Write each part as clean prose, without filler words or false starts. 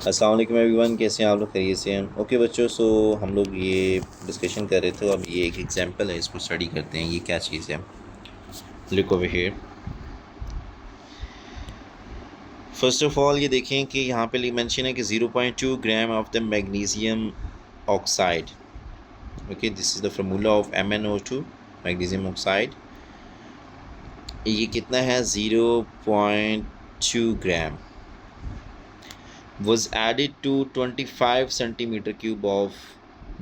अस्सलाम वालेकुम एवरीवन, कैसे हैं आप लोग? खैरियत से हैं? ओके बच्चों, सो हम लोग ये डिस्कशन कर रहे थे। अब ये एक एग्जांपल है, इसको स्टडी करते हैं। ये क्या चीज़ है? Look over here. First of all ये देखें कि यहाँ पे मेंशन है कि 0.2 gram of the magnesium oxide. Okay, this is the formula of MnO2, magnesium oxide. ये कितना है? 0.2 ग्राम was added to 25 centimeter cube of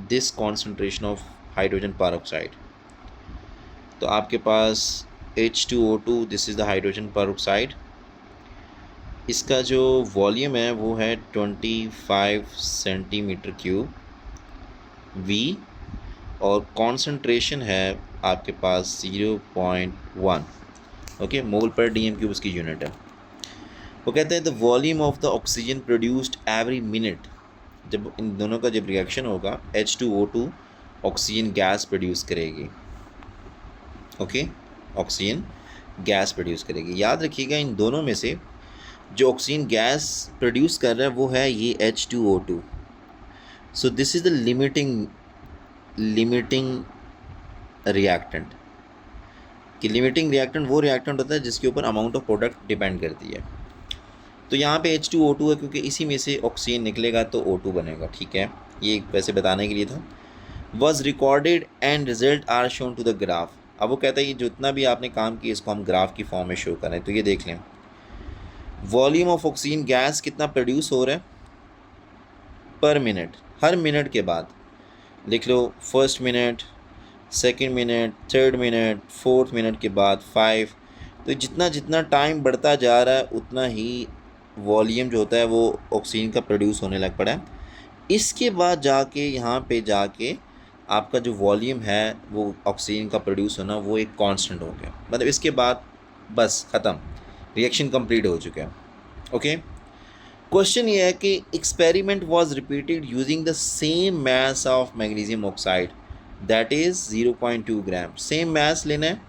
this concentration of hydrogen peroxide। तो आपके पास H2O2, this is the hydrogen peroxide। इसका जो volume है वो है 25 सेंटीमीटर क्यूब V, और कॉन्सेंट्रेशन है आपके पास 0.1। ओके, मोल पर DM क्यूब उसकी यूनिट है। वो कहते हैं the volume of the oxygen produced every minute. जब इन दोनों का जब रिएक्शन होगा, H2O2 ऑक्सीजन गैस प्रोड्यूस करेगी। ओके, ऑक्सीजन गैस प्रोड्यूस करेगी। याद रखिएगा, इन दोनों में से जो ऑक्सीजन गैस प्रोड्यूस कर रहा है वो है ये H2O2। So this is the limiting reactant. कि लिमिटिंग रिएक्टेंट वो रिएक्टेंट होता है जिसके ऊपर अमाउंट ऑफ प्रोडक्ट डिपेंड करती है। तो यहाँ पे H2O2 है क्योंकि इसी में से ऑक्सीजन निकलेगा तो O2 बनेगा। ठीक है, ये वैसे बताने के लिए था। Was recorded and result are shown to the graph. अब वो कहता है कि जितना भी आपने काम किया इसको हम ग्राफ की फॉर्म में शो करें। तो ये देख लें, वॉल्यूम ऑफ ऑक्सीजन गैस कितना प्रोड्यूस हो रहा है पर मिनट। हर मिनट के बाद लिख लो, first minute, second minute, third minute, fourth minute के बाद 5। तो जितना जितना टाइम बढ़ता जा रहा है उतना ही वॉल्यूम जो होता है वो ऑक्सीजन का प्रोड्यूस होने लग पड़ा है। इसके बाद जाके यहाँ पे जाके आपका जो वॉल्यूम है वो ऑक्सीजन का प्रोड्यूस होना वो एक कांस्टेंट हो गया। मतलब इसके बाद बस ख़त्म, रिएक्शन कंप्लीट हो चुका है। ओके, क्वेश्चन ये है कि experiment was repeated using the same mass of magnesium oxide, that is 0.2 gram. Same mass लेना है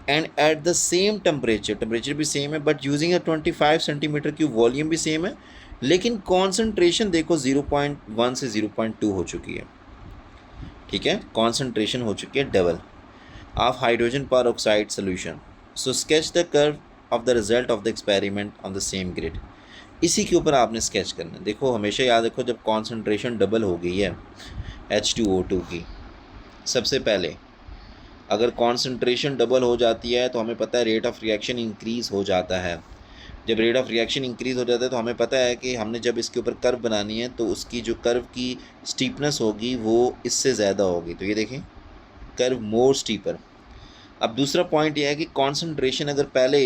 and at the same temperature भी सेम है, बट यूजिंग अ 25 सेंटीमीटर की वॉल्यूम भी सेम है, लेकिन कॉन्सेंट्रेशन देखो 0.1 से 0.2 हो चुकी है। ठीक है, कॉन्सेंट्रेशन हो चुकी है डबल ऑफ हाइड्रोजन पर oxide solution. So sketch the curve of the result of the experiment on the same grid. इसी के ऊपर आपने स्केच करना है। देखो, हमेशा याद रखो, जब कॉन्सेंट्रेशन डबल हो गई है H2O2 की, सबसे पहले अगर कॉन्सेंट्रेशन डबल हो जाती है तो हमें पता है रेट ऑफ रिएक्शन इंक्रीज़ हो जाता है। जब रेट ऑफ रिएक्शन इंक्रीज़ हो जाता है तो हमें पता है कि हमने जब इसके ऊपर कर्व बनानी है तो उसकी जो कर्व की स्टीपनेस होगी वो इससे ज़्यादा होगी। तो ये देखें, कर्व मोर स्टीपर। अब दूसरा पॉइंट ये है कि कॉन्सेंट्रेशन अगर पहले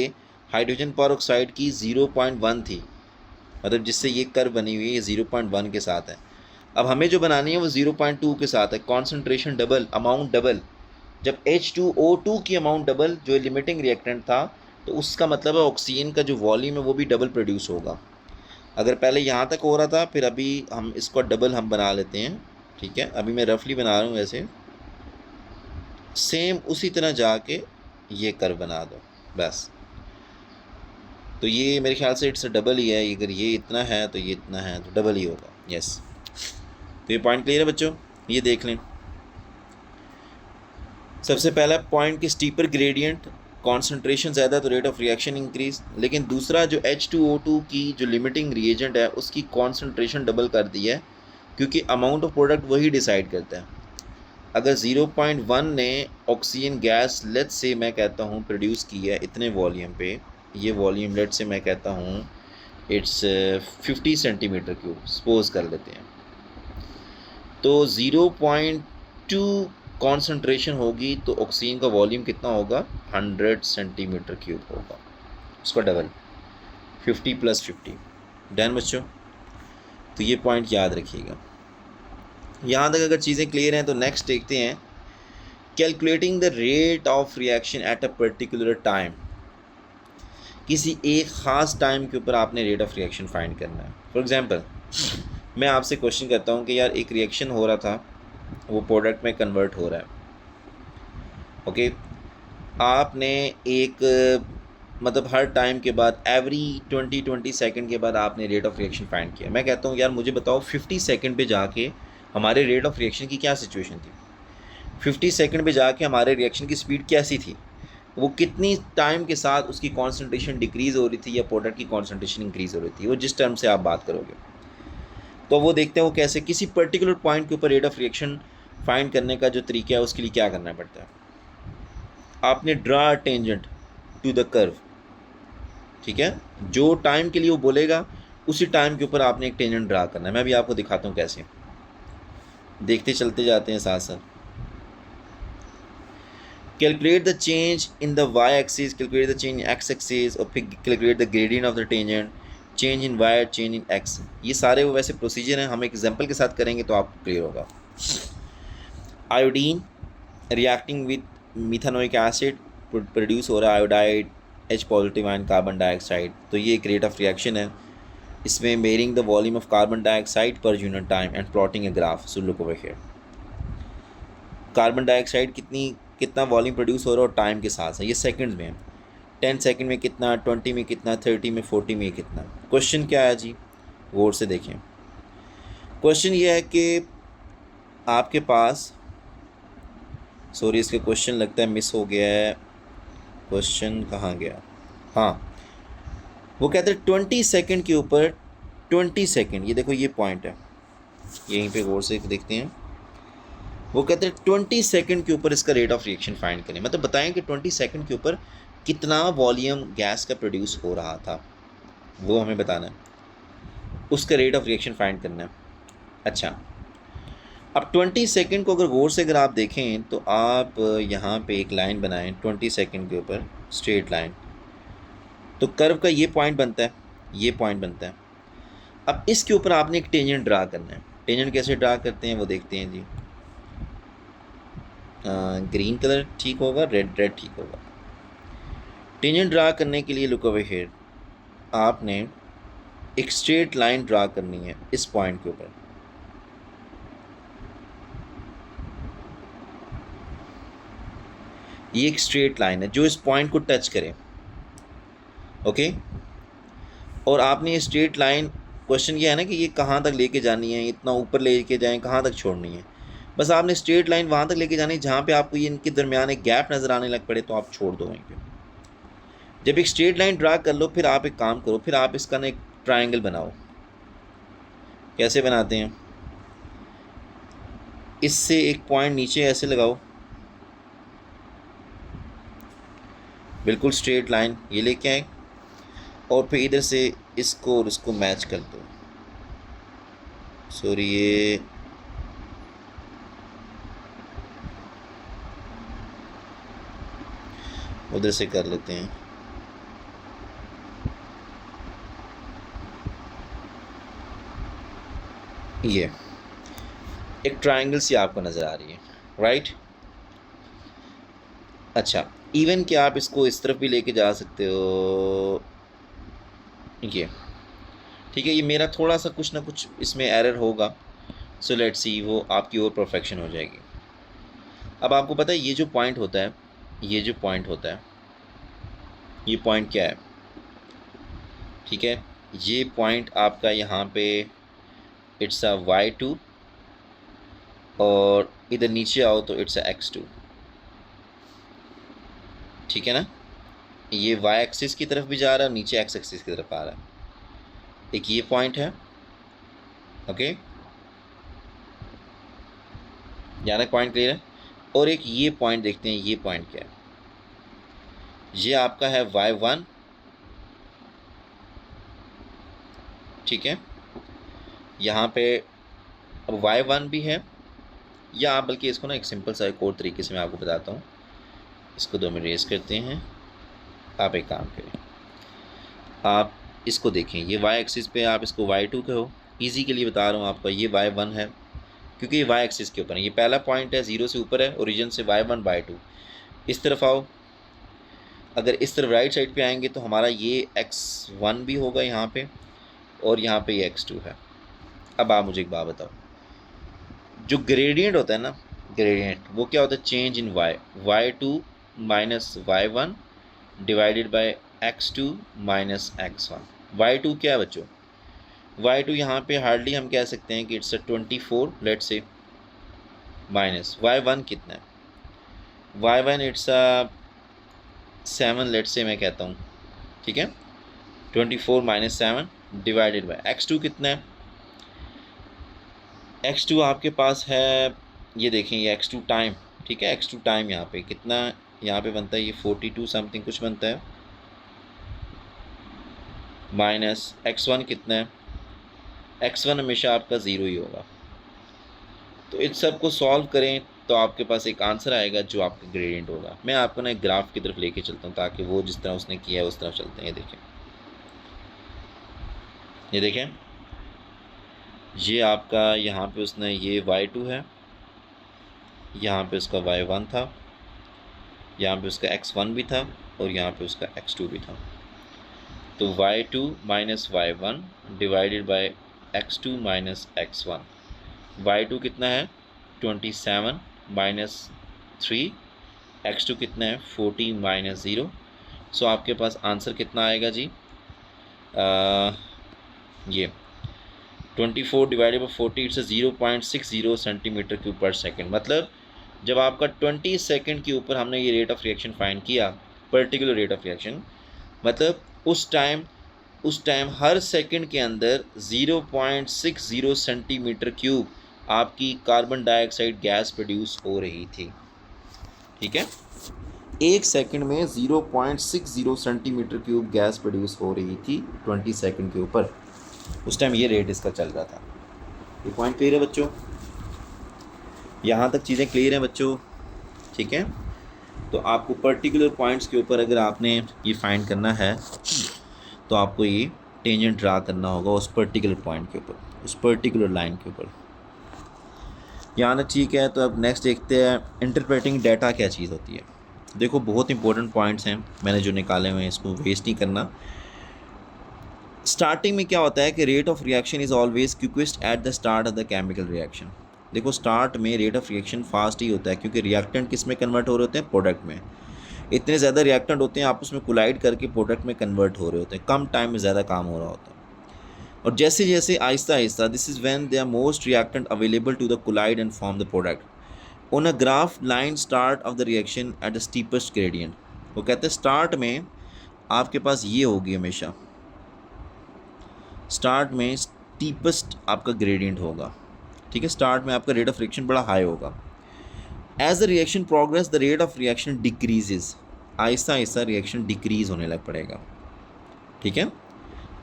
हाइड्रोजन पर की 0.1 थी, मतलब जिससे ये कर्व बनी हुई है ये 0.1 के साथ है। अब हमें जो बनानी है वो 0.2 के साथ है। Concentration double, amount double. जब H2O2 की अमाउंट डबल, जो लिमिटिंग रिएक्टेंट था, तो उसका मतलब है ऑक्सीजन का जो वॉल्यूम है वो भी डबल प्रोड्यूस होगा। अगर पहले यहाँ तक हो रहा था, फिर अभी हम इसको डबल हम बना लेते हैं। ठीक है, अभी मैं रफली बना रहा हूँ, वैसे सेम उसी तरह जाके ये कर्व बना दो बस। तो ये मेरे ख्याल से इट्स डबल ही है। अगर ये इतना है तो ये इतना है, तो डबल ही होगा। यस, तो ये पॉइंट क्लियर है बच्चों? ये देख लें, सबसे पहला पॉइंट कि स्टीपर ग्रेडियंट, कॉन्सेंट्रेशन ज़्यादा तो रेट ऑफ रिएक्शन इंक्रीज। लेकिन दूसरा जो H2O2 की जो लिमिटिंग रिएजेंट है उसकी कॉन्सेंट्रेशन डबल कर दी है, क्योंकि अमाउंट ऑफ प्रोडक्ट वही डिसाइड करता है। अगर 0.1 ने ऑक्सीजन गैस लेट से मैं कहता हूँ प्रोड्यूस की है इतने वॉल्यूम पे, ये वॉल्यूम लेट से मैं कहता हूँ इट्स 50 सेंटीमीटर क्यूब सपोज कर लेते हैं, तो 0.2 कॉन्सेंट्रेशन होगी तो ऑक्सीजन का वॉल्यूम कितना होगा? 100 सेंटीमीटर क्यूब होगा, उसका डबल, 50 + 50। डन बच्चों? तो ये पॉइंट याद रखिएगा। यहाँ तक अगर चीज़ें क्लियर हैं तो नेक्स्ट देखते हैं, calculating the rate of reaction at a particular time. किसी एक ख़ास टाइम के ऊपर आपने रेट ऑफ रिएक्शन फाइंड करना है। फॉर एग्जांपल, मैं आपसे क्वेश्चन करता हूँ कि यार एक रिएक्शन हो रहा था, वो प्रोडक्ट में कन्वर्ट हो रहा है। ओके, आपने एक मतलब हर टाइम के बाद एवरी 20 सेकंड के बाद आपने रेट ऑफ रिएक्शन फाइंड किया। मैं कहता हूँ यार मुझे बताओ 50 सेकंड पे जाके हमारे रेट ऑफ रिएक्शन की क्या सिचुएशन थी, 50 सेकंड पे जाके हमारे रिएक्शन की स्पीड कैसी थी, वो कितनी टाइम के साथ उसकी कॉन्सेंट्रेशन डिक्रीज़ हो रही थी या प्रोडक्ट की कॉन्सेंट्रेशन इंक्रीज़ हो रही थी, वो जिस टर्म से आप बात करोगे। तो वो देखते हैं वो कैसे किसी पर्टिकुलर पॉइंट के ऊपर रेट ऑफ रिएक्शन फाइंड करने का जो तरीका है उसके लिए क्या करना पड़ता है। आपने draw tangent to the curve, ठीक है, जो टाइम के लिए वो बोलेगा उसी टाइम के ऊपर आपने एक टेंजेंट ड्रा करना है। मैं भी आपको दिखाता हूँ कैसे, देखते चलते जाते हैं साथ साथ। Calculate the change in the y axis, calculate the change in x axis, और फिर calculate the gradient of the tangent, change in y, change in x। ये सारे वो वैसे प्रोसीजर हैं, हम एक एग्जांपल के साथ करेंगे तो आपको क्लियर होगा। Iodine reacting with methanoic acid, produce हो रहा है iodide H positive ion carbon dioxide. तो ये एक रेट ऑफ रिएक्शन है, इसमें measuring the volume of carbon dioxide per unit time and plotting a graph. So look over here, carbon dioxide कितना volume produce हो रहा है और टाइम के साथ है, ये सेकंड्स में है। 10 सेकंड में कितना, 20 में कितना, 30 में, 40 में कितना। क्वेश्चन क्या है जी, गौर से देखें। क्वेश्चन ये है कि आपके पास, सॉरी इसका क्वेश्चन लगता है मिस हो गया है, क्वेश्चन कहाँ गया, हाँ वो कहते हैं 20 सेकंड के ऊपर 20 सेकंड, ये देखो ये पॉइंट है, यहीं पे गौर से देखते हैं। वो कहते हैं 20 सेकंड के ऊपर इसका रेट ऑफ रिएक्शन फाइंड करें, मतलब बताएं कि 20 सेकंड के ऊपर कितना वॉल्यूम गैस का प्रोड्यूस हो रहा था, वो हमें बताना है, उसका रेट ऑफ रिएक्शन फाइंड करना है। अच्छा, अब 20 सेकंड को अगर गौर से अगर आप देखें तो आप यहाँ पे एक लाइन बनाएं 20 सेकंड के ऊपर, स्ट्रेट लाइन, तो कर्व का ये पॉइंट बनता है, ये पॉइंट बनता है। अब इसके ऊपर आपने एक टेंजेंट ड्रा करना है। टेंजेंट कैसे ड्रा करते हैं वो देखते हैं जी। ग्रीन कलर ठीक होगा, रेड ठीक होगा। टेंजेंट ड्रा करने के लिए लुक ओवर हियर, आपने एक स्ट्रेट लाइन ड्रा करनी है इस पॉइंट के ऊपर। ये एक स्ट्रेट लाइन है जो इस पॉइंट को टच करे, ओके। और आपने ये स्ट्रेट लाइन, क्वेश्चन ये है ना कि ये कहाँ तक लेके जानी है, इतना ऊपर लेके जाएं, कहाँ तक छोड़नी है। बस आपने स्ट्रेट लाइन वहाँ तक लेके जानी है जहाँ पे आपको ये इनके दरमियान एक गैप नज़र आने लग पड़े तो आप छोड़ दो वहीं पे। जब एक स्ट्रेट लाइन ड्रा कर लो फिर आप एक काम करो, फिर आप इसका ना एक ट्रायंगल बनाओ। कैसे बनाते हैं, इससे एक पॉइंट नीचे ऐसे लगाओ, बिल्कुल स्ट्रेट लाइन ये लेके आए, और फिर इधर से इसको और इसको मैच कर दो। सॉरी ये उधर से कर लेते हैं। ये एक ट्रायंगल सी आपको नज़र आ रही है, राइट। अच्छा, इवन कि आप इसको इस तरफ भी लेके जा सकते हो, ये ठीक है। ये मेरा थोड़ा सा कुछ ना कुछ इसमें एरर होगा, सो लेट्स सी, वो आपकी और परफेक्शन हो जाएगी। अब आपको पता है ये जो पॉइंट होता है, ये जो पॉइंट होता है, ये पॉइंट क्या है, ठीक है। ये पॉइंट आपका यहाँ पे इट्स अ y2, और इधर नीचे आओ तो इट्स अ x2, ठीक है ना। ये y एक्सिस की तरफ भी जा रहा है, नीचे x एक्सिस की तरफ आ रहा है। एक ये पॉइंट है, ओके, यहाँ तक पॉइंट क्लियर है। और एक ये पॉइंट देखते हैं, ये पॉइंट क्या है, ये आपका है y1, ठीक है। यहाँ पे अब y1 भी है, या आप बल्कि इसको ना एक सिंपल सा एक और तरीके से मैं आपको बताता हूँ। इसको 2 में रेस करते हैं। आप एक काम करें, आप इसको देखें, ये y एक्सिस पे आप इसको y2 कहो, इजी के लिए बता रहा हूँ आपका, ये y1 है क्योंकि ये y एक्सिस के ऊपर है। ये पहला पॉइंट है, 0 से ऊपर है, ओरिजिन से y1 y2। इस तरफ आओ, अगर इस तरफ राइट साइड पे आएंगे तो हमारा ये x1 भी होगा यहाँ पे, और यहाँ पे ये x2 है। अब आप मुझे एक बात बताओ, जो ग्रेडियंट होता है ना, ग्रेडियंट वो क्या होता है, change in y, y2 minus y1 divided by x2 minus x1। y2 क्या है बच्चों? y2 यहाँ पे हार्डली हम कह सकते हैं कि इट्स अ 24 लेट से, माइनस y1 कितना है? y1 इट्स अ 7 लेट से मैं कहता हूँ, ठीक है। 24 माइनस 7 डिवाइडेड बाय x2 कितना है? x2 आपके पास है, ये देखें, ये x2 टाइम, ठीक है। x2 टाइम यहाँ पे कितना, यहाँ पे बनता है ये 42 समथिंग कुछ बनता है, माइनस x1 कितना है? x1 हमेशा आपका ज़ीरो ही होगा। तो इस सब को सॉल्व करें तो आपके पास एक आंसर आएगा जो आपका ग्रेडियंट होगा। मैं आपको ना एक ग्राफ की तरफ लेके चलता हूँ ताकि वो जिस तरह उसने किया है उस तरफ चलते हैं। ये देखें, ये देखें, ये आपका यहाँ पे उसने ये y2 है, यहाँ पे उसका y1 था, यहाँ पे उसका x1 भी था और यहाँ पे उसका x2 भी था। तो y2 minus y1 divided by x2 minus x1। y2 कितना है? 27 माइनस 3, x2 कितना है? 40 माइनस 0। सो आपके पास आंसर कितना आएगा जी? ये 24 divided by 40 it's 0.60 centimetre cube पर सेकेंड। मतलब जब आपका 20 सेकेंड के ऊपर हमने ये रेट ऑफ रिएक्शन फाइंड किया, पर्टिकुलर रेट ऑफ रिएक्शन, मतलब उस टाइम हर सेकंड के अंदर 0.60 सेंटीमीटर क्यूब आपकी कार्बन डाइऑक्साइड गैस प्रोड्यूस हो रही थी, ठीक है। एक सेकंड में 0.60 सेंटीमीटर क्यूब गैस प्रोड्यूस हो रही थी 20 सेकंड के ऊपर। उस टाइम ये रेट इसका चल रहा था। ये पॉइंट क्लियर है बच्चों? यहाँ तक चीज़ें क्लियर हैं बच्चों, ठीक है। तो आपको पर्टिकुलर पॉइंट्स के ऊपर अगर आपने ये फाइंड करना है तो आपको ये टेंजेंट ड्रा करना होगा उस पर्टिकुलर पॉइंट के ऊपर, उस पर्टिकुलर लाइन के ऊपर। यहाँ तक ठीक है। तो अब नेक्स्ट देखते हैं इंटरप्रेटिंग डाटा क्या चीज़ होती है। देखो बहुत इंपॉर्टेंट पॉइंट्स हैं मैंने जो निकाले हुए हैं, इसको वेस्ट नहीं करना। स्टार्टिंग में क्या होता है कि rate of reaction is always quickest at the start of the chemical reaction. देखो स्टार्ट में रेट ऑफ रिएक्शन फास्ट ही होता है क्योंकि रिएक्टेंट किस में कन्वर्ट हो रहे होते हैं? प्रोडक्ट में। इतने ज़्यादा रिएक्टेंट होते हैं आपस में कोलाइड करके प्रोडक्ट में कन्वर्ट हो रहे होते हैं, कम टाइम में ज़्यादा काम हो रहा होता है। और जैसे जैसे आहिस्ता आहिस्ता, this is when they are most reactant available to the collide and form the product on a graph line start of the reaction at the steepest gradient. वो कहते हैं स्टार्ट में आपके पास ये होगी हमेशा, स्टार्ट में स्टीपेस्ट आपका ग्रेडियंट होगा, ठीक है। स्टार्ट में आपका रेट ऑफ रिएक्शन बड़ा हाई होगा। As the reaction progress the rate of reaction decreases, आहिस्ता आहिस्ता रिएक्शन डिक्रीज होने लग पड़ेगा, ठीक है।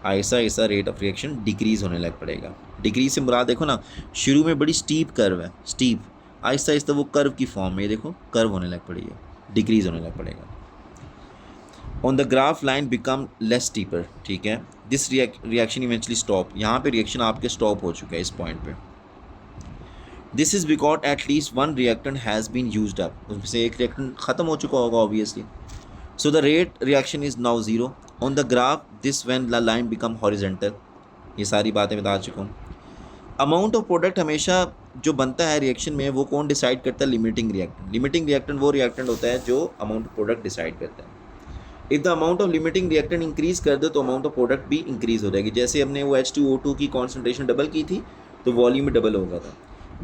Aahista Aahista rate of reaction decrease होने लग पड़ेगा। डिक्रीज से मुराद देखो ना, शुरू में बड़ी स्टीप कर्व है, स्टीप, आहिस्ता आहिस्ता वो कर्व की फॉर्म में, देखो कर्व होने लग पड़ी है, डिक्रीज होने लग पड़ेगा। On the graph line become less steeper, ठीक है। दिस रिएक्शन इवेंचुअली स्टॉप, यहाँ पे रिएक्शन आपके स्टॉप हो चुका है इस पॉइंट पे। This is because at least one reactant has been used up, उसमें से एक रिएक्टेंट ख़त्म हो चुका होगा obviously. So the rate reaction is now zero on the graph, this when the line become horizontal. ये सारी बातें बता चुका हूँ। अमाउंट ऑफ प्रोडक्ट हमेशा जो बनता है रिएक्शन में वो कौन डिसाइड करता है? Limiting reactant. लिमिटिंग रिएक्टेंट वो रिएक्टेंट होता है जो अमाउंट ऑफ प्रोडक्ट डिसाइड करता है। If the amount of limiting reactant increase कर दो तो अमाउंट ऑफ प्रोडक्ट भी इंक्रीज हो जाएगी। जैसे हमने वो H2O2 की कॉन्सेंट्रेशन डबल की थी तो वॉल्यूम में डबल होगा था।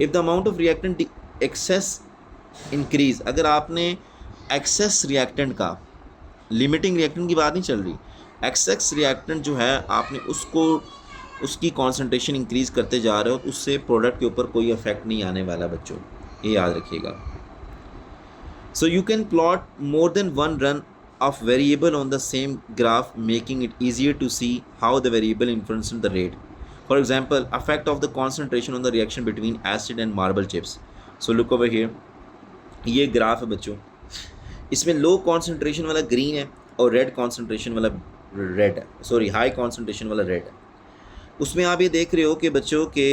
If the amount of reactant excess increase, अगर आपने एक्सेस रिएक्टेंट का, लिमिटिंग रिएक्टेंट की बात नहीं चल रही, एक्सेस रिएक्टेंट जो है आपने उसको, उसकी कॉन्सेंट्रेशन इंक्रीज़ करते जा रहे हो तो उससे प्रोडक्ट के ऊपर कोई इफेक्ट नहीं आने वाला बच्चों, ये याद रखिएगा। So you can plot more than one run of variable on the same graph making it easier to see how the variable influence the rate. For example affect of the concentration on the reaction between acid and marble chips. So look over here, ये graph है बच्चों, इसमें low concentration वाला green है और red concentration वाला red है, sorry high concentration वाला रेड है। उसमें आप ये देख रहे हो कि बच्चों के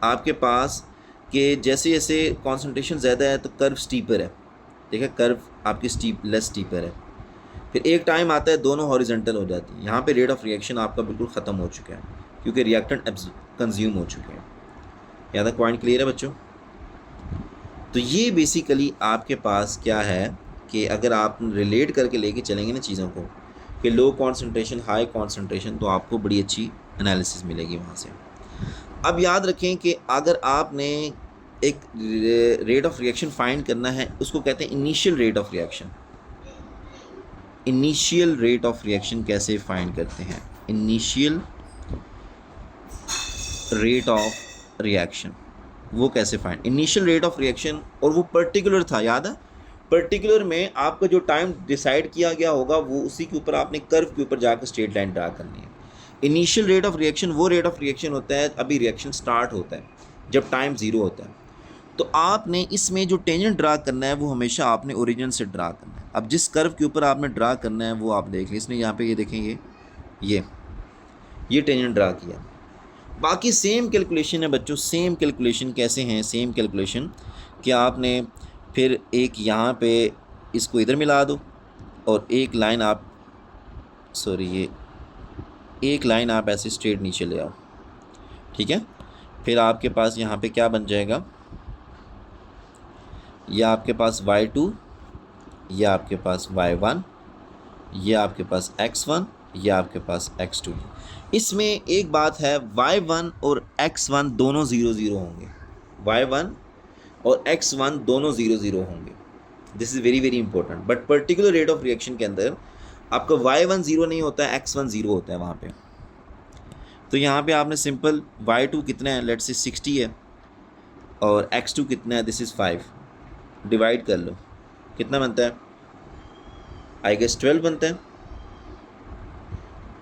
आपके पास कि जैसे जैसे कॉन्सेंट्रेशन ज़्यादा है तो कर्व स्टीपर है, ठीक है, कर्व आपकी स्टीप लेस स्टीपर है। फिर एक टाइम आता है दोनों हॉरिजेंटल हो जाती है, यहाँ पे रेट ऑफ रिएक्शन आपका बिल्कुल ख़त्म हो चुका है क्योंकि रिएक्टेंट कंज्यूम हो चुके हैं। यहाँ तक पॉइंट क्लियर है बच्चों? तो ये बेसिकली आपके पास क्या है कि अगर आप रिलेट करके लेके चलेंगे ना चीज़ों को, कि लो कॉन्सेंट्रेशन, हाई कॉन्सेंट्रेशन, तो आपको बड़ी अच्छी एनालिसिस मिलेगी वहाँ से। अब याद रखें कि अगर आपने एक रेट ऑफ रिएक्शन फाइंड करना है, उसको कहते हैं initial rate of reaction. Initial rate of reaction कैसे फाइंड करते हैं? इनिशियल रेट ऑफ रिएक्शन वो कैसे find, initial rate of reaction, और वो पर्टिकुलर था, याद है? पर्टिकुलर में आपका जो टाइम डिसाइड किया गया होगा वो उसी के ऊपर आपने कर्व के ऊपर जाकर स्ट्रेट लाइन ड्रा करनी है। इनिशियल रेट ऑफ रिएक्शन वो रेट ऑफ रिएक्शन होता है अभी रिएक्शन स्टार्ट होता है, जब टाइम ज़ीरो होता है। तो आपने इसमें जो टेंजेंट ड्रा करना है वो हमेशा आपने ओरिजिन से ड्रा करना है। अब जिस कर्व के ऊपर आपने ड्रा करना है वो आप देख लें, इसने यहाँ पे ये देखें, ये टेंजेंट ड्रा किया। बाकी सेम कैलकुलेशन है बच्चों, सेम कैलकुलेशन कैसे हैं? सेम कैलकुलेशन कि आपने फिर एक यहाँ पे इसको इधर मिला दो और एक लाइन आप एक लाइन आप ऐसे स्ट्रेट नीचे ले आओ, ठीक है? फिर आपके पास यहाँ पे क्या बन जाएगा? ये आपके पास y2, ये आपके पास y1, ये आपके पास x1, ये आपके पास x2। इसमें एक बात है, y1 और x1 दोनों 0 0 होंगे, y1 और x1 दोनों 0 0 होंगे। This is very very important. But particular rate of reaction के अंदर आपका y1 0 नहीं होता है, x1 0 होता है वहाँ पे। तो यहाँ पे आपने सिंपल y2 कितना है, लेट्स से 60 है, और x2 कितना है, दिस इज़ 5, डिवाइड कर लो, कितना बनता है? आई गेस 12 बनता है,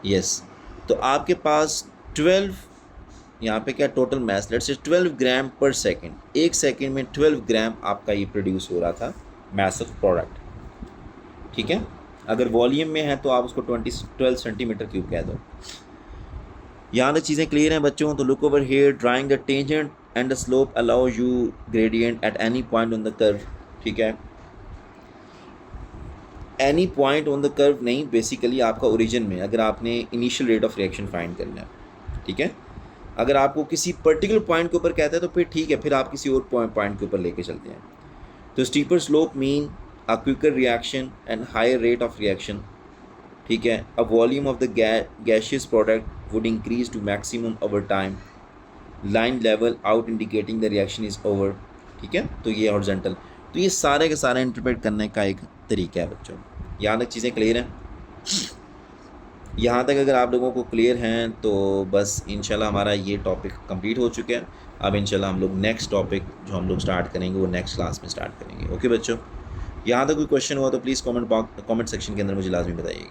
यस। तो आपके पास 12, यहाँ पे क्या टोटल मास, लेट्स से 12 ग्राम पर सेकेंड, एक सेकेंड में 12 ग्राम आपका ये प्रोड्यूस हो रहा था मास ऑफ प्रोडक्ट, ठीक है? अगर वॉल्यूम में है तो आप उसको 12 सेंटीमीटर क्यूब कह दो। यहाँ तक चीज़ें क्लियर हैं बच्चों? तो look over here, drawing the tangent and the slope allow you gradient at any point on the curve, ठीक है? Any point on the curve नहीं, बेसिकली आपका ओरिजिन में, अगर आपने initial rate of reaction find करना है, ठीक है? अगर आपको किसी पर्टिकुलर पॉइंट के ऊपर कहता है तो फिर ठीक है, फिर आप किसी और पॉइंट के ऊपर लेके चलते हैं। तो steeper slope mean a quicker reaction and higher rate of reaction, ठीक है? A volume of the gaseous product would increase to maximum over time, line level out indicating the reaction is over, ठीक है? तो ये horizontal. तो ये सारे के सारे इंटरप्रेट करने का एक तरीका है बच्चों। यहाँ तक चीज़ें क्लियर हैं? यहाँ तक अगर आप लोगों को क्लियर हैं तो बस इंशाल्लाह हमारा ये टॉपिक कंप्लीट हो चुका है। अब इंशाल्लाह हम लोग नेक्स्ट टॉपिक जो हम लोग स्टार्ट करेंगे वो नेक्स्ट क्लास में स्टार्ट करेंगे। ओके बच्चों, यहाँ तक कोई क्वेश्चन हुआ तो प्लीज़ कमेंट सेक्शन के अंदर मुझे लाजमी बताइएगा।